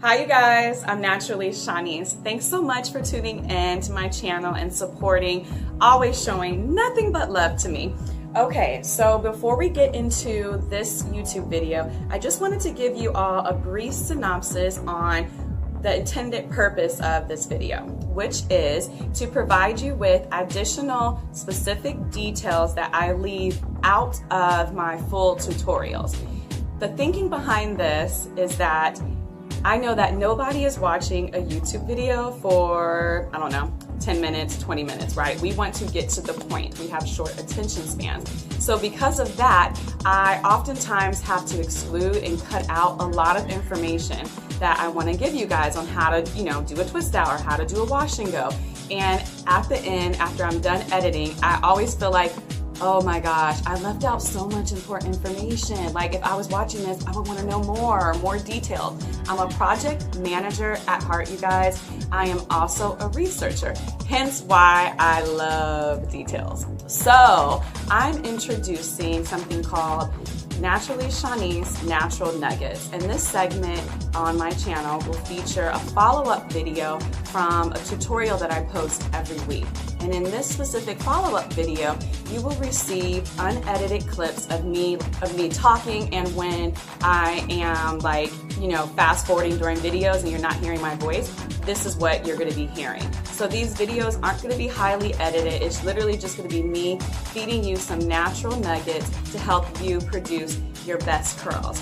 Hi you guys, I'm Naturally Shauniece. Thanks so much for tuning in to my channel and supporting, always showing nothing but love to me. Okay, so before we get into this YouTube video, I just wanted to give you all a brief synopsis on the intended purpose of this video, which is to provide you with additional specific details that I leave out of my full tutorials. The thinking behind this is that I know that nobody is watching a YouTube video for, I don't know, 10 minutes, 20 minutes, right? We want to get to the point. We have short attention spans. So because of that, I oftentimes have to exclude and cut out a lot of information that I want to give you guys on how to, do a twist out or how to do a wash and go. And at the end, after I'm done editing, I always feel like, oh my gosh, I left out so much important information. Like if I was watching this, I would want to know more details. I'm a project manager at heart, you guys. I am also a researcher, hence why I love details. So I'm introducing something called Naturally Shauniece Natural Nuggets. And this segment on my channel will feature a follow-up video from a tutorial that I post every week. And in this specific follow-up video, you will receive unedited clips of me talking, and when I am fast forwarding during videos and you're not hearing my voice, this is what you're gonna be hearing. So these videos aren't gonna be highly edited. It's literally just gonna be me feeding you some natural nuggets to help you produce your best curls.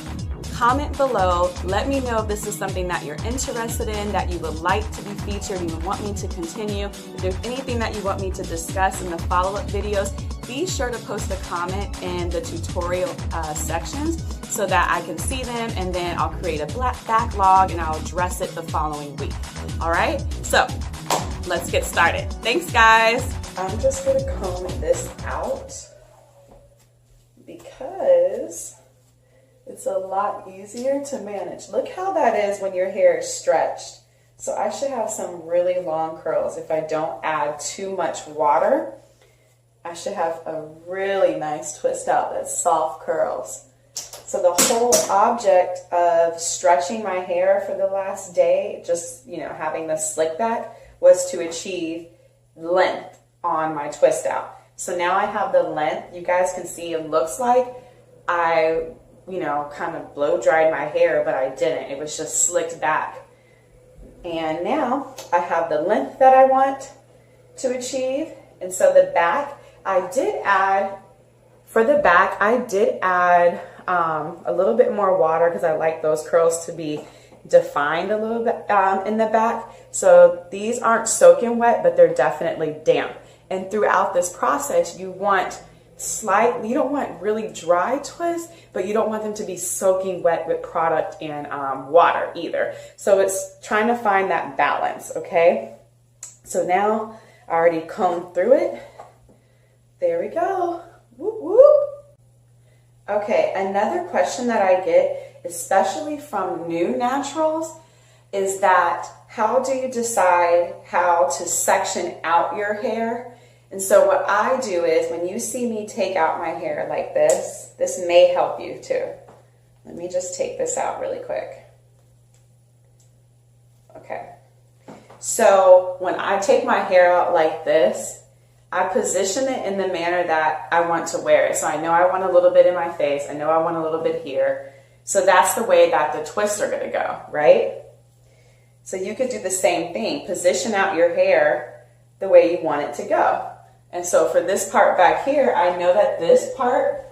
Comment below, let me know if this is something that you're interested in, that you would like to be featured, you want me to continue. If there's anything that you want me to discuss in the follow-up videos, be sure to post a comment in the tutorial sections so that I can see them, and then I'll create a backlog and I'll address it the following week. All right, so let's get started. Thanks guys. I'm just gonna comb this out because it's a lot easier to manage. Look how that is when your hair is stretched. So I should have some really long curls if I don't add too much water. I should have a really nice twist out that's soft curls. So the whole object of stretching my hair for the last day, just having the slick back, was to achieve length on my twist out. So now I have the length. You guys can see it looks like I kind of blow dried my hair, but I didn't. It was just slicked back. And now I have the length that I want to achieve. And so the back, for the back, I did add a little bit more water because I like those curls to be defined a little bit in the back. So these aren't soaking wet, but they're definitely damp. And throughout this process, you don't want really dry twists, but you don't want them to be soaking wet with product and water either. So it's trying to find that balance, okay? So now I already combed through it. There we go. Whoop, whoop. Okay, another question that I get, especially from new naturals, is that how do you decide how to section out your hair? And so what I do is, when you see me take out my hair like this may help you too. Let me just take this out really quick. Okay. So when I take my hair out like this, I position it in the manner that I want to wear it. So I know I want a little bit in my face. I know I want a little bit here. So that's the way that the twists are gonna go, right? So you could do the same thing. Position out your hair the way you want it to go. And so for this part back here, I know that this part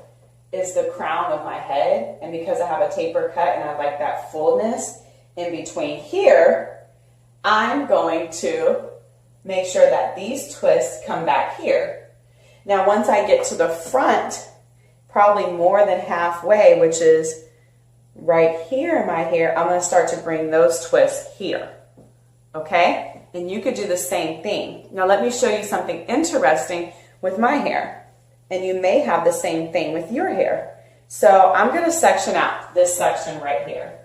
is the crown of my head. And because I have a taper cut and I like that fullness in between here, I'm going to make sure that these twists come back here. Now, once I get to the front, probably more than halfway, which is right here in my hair, I'm going to start to bring those twists here. Okay? And you could do the same thing. Now let me show you something interesting with my hair. And you may have the same thing with your hair. So I'm going to section out this section right here.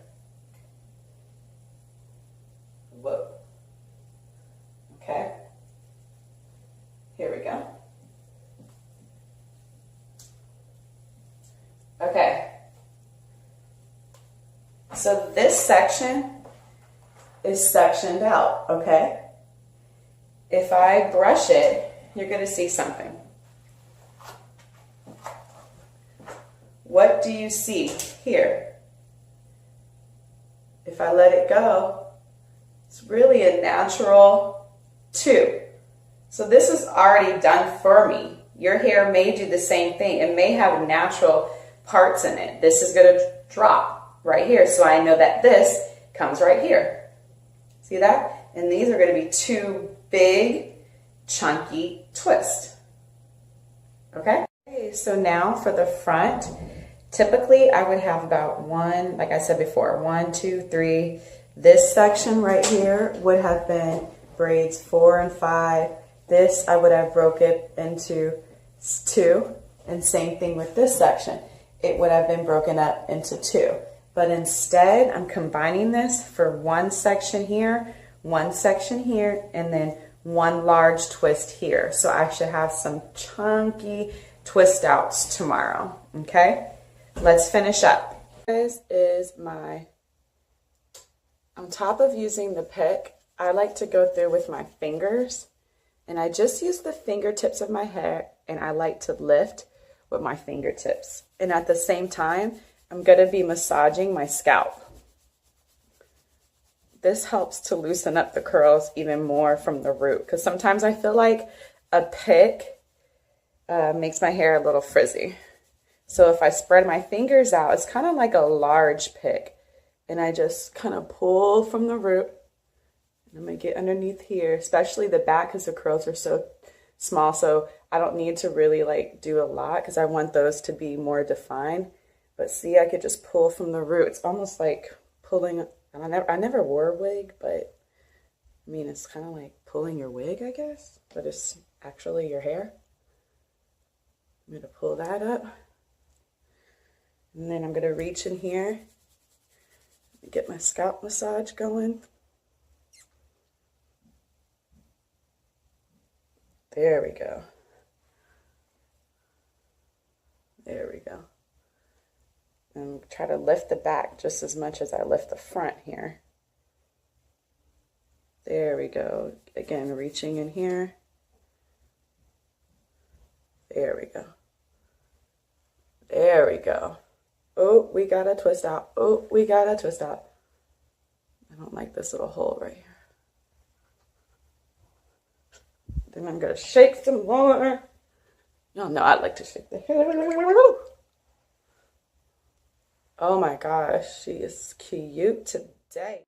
Whoa. Okay. Here we go. Okay. So this section is sectioned out, okay? If I brush it, you're gonna see something. What do you see here? If I let it go, it's really a natural 2. So this is already done for me. Your hair may do the same thing. It may have natural parts in it. This is gonna drop right here. So I know that this comes right here. See that? And these are gonna be 2 big, chunky twists. Okay? So now for the front, typically I would have about 1, like I said before, 1, 2, 3. This section right here would have been braids 4 and 5. This I would have broke it into 2, and same thing with this section. It would have been broken up into 2. But instead, I'm combining this for 1 section here, 1 section here, and then 1 large twist here. So I should have some chunky twist outs tomorrow, okay? Let's finish up. This is my, on top of using the pick, I like to go through with my fingers, and I just use the fingertips of my hair, and I like to lift with my fingertips. And at the same time, I'm gonna be massaging my scalp. This helps to loosen up the curls even more from the root, because sometimes I feel like a pick makes my hair a little frizzy. So if I spread my fingers out, it's kind of like a large pick, and I just kind of pull from the root. And I'm gonna get underneath here, especially the back, because the curls are so small, so I don't need to really like do a lot because I want those to be more defined. But see, I could just pull from the root. It's almost like pulling, I never wore a wig, but I mean, it's kind of like pulling your wig, I guess, but it's actually your hair. I'm gonna pull that up. And then I'm gonna reach in here, get my scalp massage going. There we go. There we go. And try to lift the back just as much as I lift the front here. There we go. Again, reaching in here. There we go. There we go. Oh, we got a twist out. Oh, we got a twist out. I don't like this little hole right here. Then I'm going to shake some more. Y'all know I like to shake the hair. Oh my gosh, she is cute today.